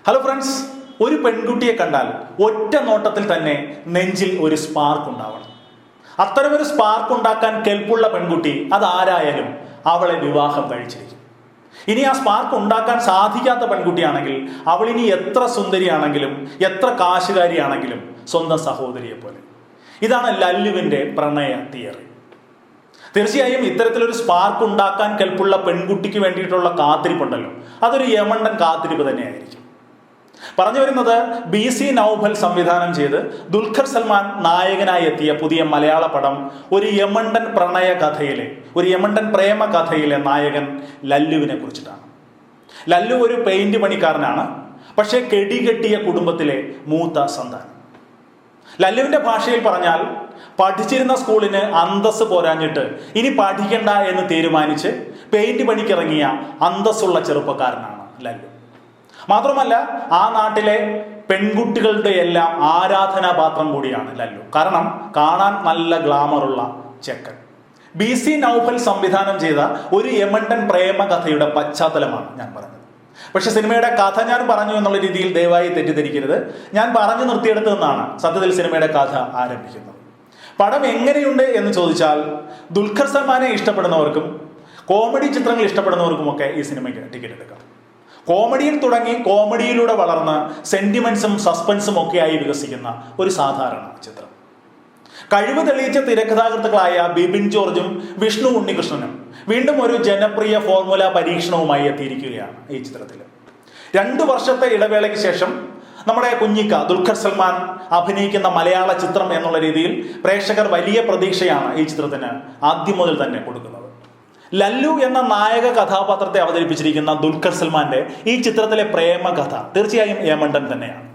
Hello friends, ഒരു പെൺകുട്ടിയെ കണ്ടാൽ ഒറ്റ നോട്ടത്തിൽ തന്നെ നെഞ്ചിൽ ഒരു സ്പാർക്ക് ഉണ്ടാവണം. അത്തരമൊരു സ്പാർക്ക് ഉണ്ടാക്കാൻ കെൽപ്പുള്ള പെൺകുട്ടി അതാരായാലും അവളെ വിവാഹം കഴിച്ചിരിക്കും. ഇനി ആ സ്പാർക്ക് ഉണ്ടാക്കാൻ സാധിക്കാത്ത പെൺകുട്ടിയാണെങ്കിൽ അവൾ ഇനി എത്ര സുന്ദരിയാണെങ്കിലും എത്ര കാശുകാരിയാണെങ്കിലും സ്വന്തം സഹോദരിയെ പോലെ. ഇതാണ് ലല്ലുവിൻ്റെ പ്രണയ തിയറി. തീർച്ചയായും ഇത്തരത്തിലൊരു സ്പാർക്ക് ഉണ്ടാക്കാൻ കെൽപ്പുള്ള പെൺകുട്ടിക്ക് വേണ്ടിയിട്ടുള്ള കാത്തിരിപ്പുണ്ടല്ലോ, അതൊരു യമണ്ടൻ കാത്തിരിപ്പ് തന്നെയായിരിക്കും. പറഞ്ഞു വരുന്നത് BC നൗഫൽ സംവിധാനം ചെയ്ത് ദുൽഖർ സൽമാൻ നായകനായി എത്തിയ പുതിയ മലയാള പടം ഒരു യമണ്ടൻ പ്രണയ കഥയിലെ, ഒരു യമണ്ടൻ പ്രേമ കഥയിലെ നായകൻ ലല്ലുവിനെ കുറിച്ചിട്ടാണ്. ലല്ലു ഒരു പെയിന്റ് പണിക്കാരനാണ്, പക്ഷേ കെടികെട്ടിയ കുടുംബത്തിലെ മൂത്ത സന്താനം. ലല്ലുവിൻ്റെ ഭാഷയിൽ പറഞ്ഞാൽ പഠിച്ചിരുന്ന സ്കൂളിന് അന്തസ് പോരാഞ്ഞിട്ട് ഇനി പഠിക്കണ്ട എന്ന് തീരുമാനിച്ച് പെയിന്റ് പണിക്കിറങ്ങിയ അന്തസ്സുള്ള ചെറുപ്പക്കാരനാണ് ലല്ലു. മാത്രമല്ല ആ നാട്ടിലെ പെൺകുട്ടികളുടെ എല്ലാം ആരാധനാപാത്രം കൂടിയാണ് ലല്ലു. കാരണം കാണാൻ നല്ല ഗ്ലാമറുള്ള ചെക്കൻ. BC നൗഫൽ സംവിധാനം ചെയ്ത ഒരു യമണ്ടൻ പ്രേമ കഥയുടെ പശ്ചാത്തലമാണ് ഞാൻ പറഞ്ഞത്. പക്ഷെ സിനിമയുടെ കഥ ഞാൻ പറഞ്ഞു എന്നുള്ള രീതിയിൽ ദയവായി തെറ്റിദ്ധരിക്കരുത്. ഞാൻ പറഞ്ഞു നിർത്തിയെടുത്തു നിന്നാണ് സത്യത്തിൽ സിനിമയുടെ കഥ ആരംഭിക്കുന്നത്. പടം എങ്ങനെയുണ്ട് എന്ന് ചോദിച്ചാൽ ദുൽഖർ സൽമാനെ ഇഷ്ടപ്പെടുന്നവർക്കും കോമഡി ചിത്രങ്ങൾ ഇഷ്ടപ്പെടുന്നവർക്കുമൊക്കെ ഈ സിനിമയ്ക്ക് ടിക്കറ്റ് എടുക്കാം. കോമഡിയിൽ തുടങ്ങി കോമഡിയിലൂടെ വളർന്ന് സെന്റിമെന്റ്സും സസ്പെൻസും ഒക്കെയായി വികസിക്കുന്ന ഒരു സാധാരണ ചിത്രം. കഴിവ് തെളിയിച്ച തിരക്കഥാകൃത്തുക്കളായ ബിബിൻ ജോർജും വിഷ്ണു ഉണ്ണികൃഷ്ണനും വീണ്ടും ഒരു ജനപ്രിയ ഫോർമുല പരീക്ഷണവുമായി എത്തിയിരിക്കുകയാണ് ഈ ചിത്രത്തിൽ. 2 വർഷത്തെ ഇടവേളയ്ക്ക് ശേഷം നമ്മുടെ കുഞ്ഞിക്ക ദുൽഖർ സൽമാൻ അഭിനയിക്കുന്ന മലയാള ചിത്രം എന്നുള്ള രീതിയിൽ പ്രേക്ഷകർ വലിയ പ്രതീക്ഷയാണ് ഈ ചിത്രത്തിന് ആദ്യം മുതൽ തന്നെ കൊടുക്കുന്നത്. ലല്ലു എന്ന നായക കഥാപാത്രത്തെ അവതരിപ്പിച്ചിരിക്കുന്ന ദുൽഖർ സൽമാന്റെ ഈ ചിത്രത്തിലെ പ്രേമ കഥ തീർച്ചയായും യമണ്ടൻ തന്നെയാണ്.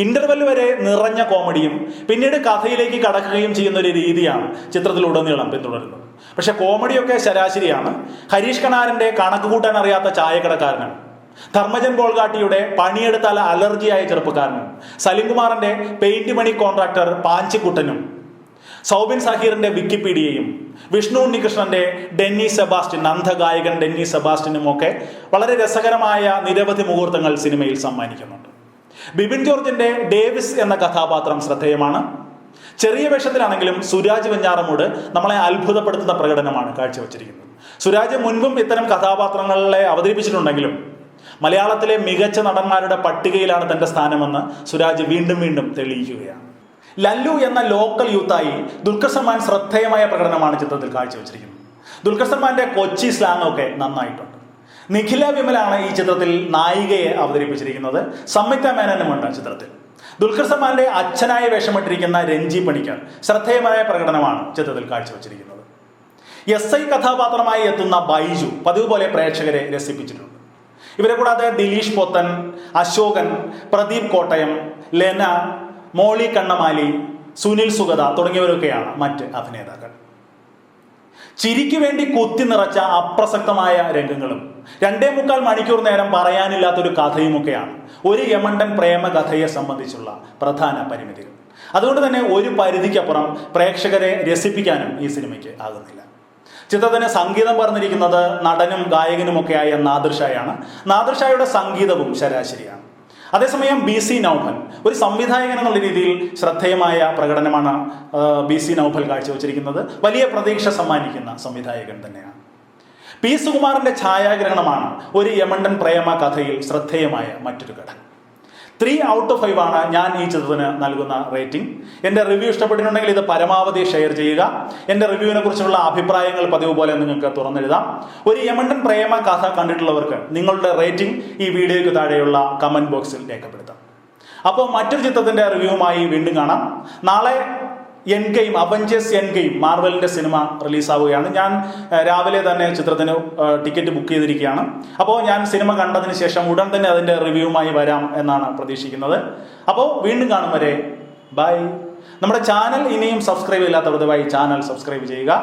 ഇന്റർവെൽ വരെ നിറഞ്ഞ കോമഡിയും പിന്നീട് കഥയിലേക്ക് കടക്കുകയും ചെയ്യുന്ന ഒരു രീതിയാണ് ചിത്രത്തിലുടനീളം പിന്തുടരുന്നത്. പക്ഷെ കോമഡിയൊക്കെ ശരാശരിയാണ്. ഹരീഷ് കണാരന്റെ കണക്ക് കൂട്ടാൻ അറിയാത്ത ചായക്കടക്കാരനും, ധർമ്മജൻ ബോൾഗാട്ടിയുടെ പണിയെടുത്താൽ അലർജിയായ ചെറുപ്പക്കാരനും, സലിംകുമാറിന്റെ പെയിന്റ് പണി കോൺട്രാക്ടർ പാഞ്ചിക്കുട്ടനും, സൗബിൻ സാഹിറിന്റെ വിക്കിപീഡിയയും, വിഷ്ണു ഉണ്ണികൃഷ്ണന്റെ ഡെന്നി സെബാസ്റ്റ്യൻ, അന്ധഗായകൻ ഡെന്നി സെബാസ്റ്റ്യനും ഒക്കെ വളരെ രസകരമായ നിരവധി മുഹൂർത്തങ്ങൾ സിനിമയിൽ സമ്മാനിക്കുന്നുണ്ട്. ബിബിൻ ജോർജിന്റെ ഡേവിസ് എന്ന കഥാപാത്രം ശ്രദ്ധേയമാണ്. ചെറിയ വേഷത്തിലാണെങ്കിലും സുരാജ് വെഞ്ഞാറമൂട് നമ്മളെ അത്ഭുതപ്പെടുത്തുന്ന പ്രകടനമാണ് കാഴ്ചവെച്ചിരിക്കുന്നത്. സുരാജ് മുൻപും ഇത്തരം കഥാപാത്രങ്ങളെ അവതരിപ്പിച്ചിട്ടുണ്ടെങ്കിലും മലയാളത്തിലെ മികച്ച നടന്മാരുടെ പട്ടികയിലാണ് തന്റെ സ്ഥാനമെന്ന് സുരാജ് വീണ്ടും വീണ്ടും തെളിയിക്കുകയാണ്. ലല്ലു എന്ന ലോക്കൽ യൂത്തായി ദുൽഖർ സൽമാൻ ശ്രദ്ധേയമായ പ്രകടനമാണ് ചിത്രത്തിൽ കാഴ്ചവെച്ചിരിക്കുന്നത്. ദുൽഖർ സൽമാന്റെ കൊച്ചി സ്ലാങ് ഒക്കെ നന്നായിട്ടുണ്ട്. നിഖില വിമലാണ് ഈ ചിത്രത്തിൽ നായികയെ അവതരിപ്പിച്ചിരിക്കുന്നത്. സംയുക്ത മേനനുമുണ്ട് ചിത്രത്തിൽ. ദുൽഖർ സൽമാന്റെ അച്ഛനായ വേഷമിട്ടിരിക്കുന്ന രഞ്ജി പണിക്കർ ശ്രദ്ധേയമായ പ്രകടനമാണ് ചിത്രത്തിൽ കാഴ്ചവെച്ചിരിക്കുന്നത്. SI കഥാപാത്രമായി എത്തുന്ന ബൈജു പതിവ് പോലെ പ്രേക്ഷകരെ രസിപ്പിച്ചിട്ടുണ്ട്. ഇവരെ കൂടാതെ ദിലീഷ് പോത്തൻ, അശോകൻ, പ്രദീപ് കോട്ടയം, ലെന, മോളി കണ്ണമാലി, സുനിൽ സുഗത തുടങ്ങിയവരൊക്കെയാണ് മറ്റ് അഭിനേതാക്കൾ. ചിരിക്ക് വേണ്ടി കുത്തി നിറച്ച അപ്രസക്തമായ രംഗങ്ങളും 2.25 മണിക്കൂർ നേരം പറയാനില്ലാത്തൊരു കഥയുമൊക്കെയാണ് ഒരു യമണ്ടൻ പ്രേമ കഥയെ സംബന്ധിച്ചുള്ള പ്രധാന പരിമിതികൾ. അതുകൊണ്ട് തന്നെ ഒരു പരിധിക്കപ്പുറം പ്രേക്ഷകരെ രസിപ്പിക്കാനും ഈ സിനിമയ്ക്ക് ആകുന്നില്ല. ചിത്രത്തിന് സംഗീതം പറഞ്ഞിരിക്കുന്നത് നടനും ഗായകനുമൊക്കെയായ നാദിർ ഷായാണ്. നാദിർ ഷായുടെ സംഗീതവും ശരാശരിയാണ്. അതേസമയം BC നൗഫൽ ഒരു സംവിധായകൻ എന്നുള്ള രീതിയിൽ ശ്രദ്ധേയമായ പ്രകടനമാണ് BC നൗഫൽ കാഴ്ചവെച്ചിരിക്കുന്നത്. വലിയ പ്രതീക്ഷ സമ്മാനിക്കുന്ന സംവിധായകൻ തന്നെയാണ്. P. സുകുമാറിന്റെ ഛായാഗ്രഹണമാണ് ഒരു യമണ്ടൻ പ്രേമ കഥയിൽ ശ്രദ്ധേയമായ മറ്റൊരു ഘടകം. 3 out of 5 ആണ് ഞാൻ ഈ ചിത്രത്തിന് നൽകുന്ന റേറ്റിംഗ്. എൻ്റെ റിവ്യൂ ഇഷ്ടപ്പെട്ടിട്ടുണ്ടെങ്കിൽ ഇത് പരമാവധി ഷെയർ ചെയ്യുക. എൻ്റെ റിവ്യൂവിനെ കുറിച്ചുള്ള അഭിപ്രായങ്ങൾ പതിവ് പോലെ നിങ്ങൾക്ക് തുറന്നെഴുതാം. ഒരു യമണ്ടൻ പ്രേമ കഥ കണ്ടിട്ടുള്ളവർക്ക് നിങ്ങളുടെ റേറ്റിംഗ് ഈ വീഡിയോയ്ക്ക് താഴെയുള്ള കമന്റ് ബോക്സിൽ രേഖപ്പെടുത്താം. അപ്പോൾ മറ്റൊരു ചിത്രത്തിൻ്റെ റിവ്യൂവുമായി വീണ്ടും കാണാം. നാളെ അവഞ്ചേഴ്സ് എൻ ഗെയിം മാർവലിന്റെ സിനിമ റിലീസാവുകയാണ്. ഞാൻ രാവിലെ തന്നെ ചിത്രത്തിന് ടിക്കറ്റ് ബുക്ക് ചെയ്തിരിക്കുകയാണ്. അപ്പോൾ ഞാൻ സിനിമ കണ്ടതിന് ശേഷം ഉടൻ തന്നെ അതിൻ്റെ റിവ്യൂവുമായി വരാം എന്നാണ് പ്രതീക്ഷിക്കുന്നത്. അപ്പോൾ വീണ്ടും കാണും വരെ ബൈ. നമ്മുടെ ചാനൽ ഇനിയും സബ്സ്ക്രൈബ് ചെയ്യാത്തവർ ദയവായി ചാനൽ സബ്സ്ക്രൈബ് ചെയ്യുക.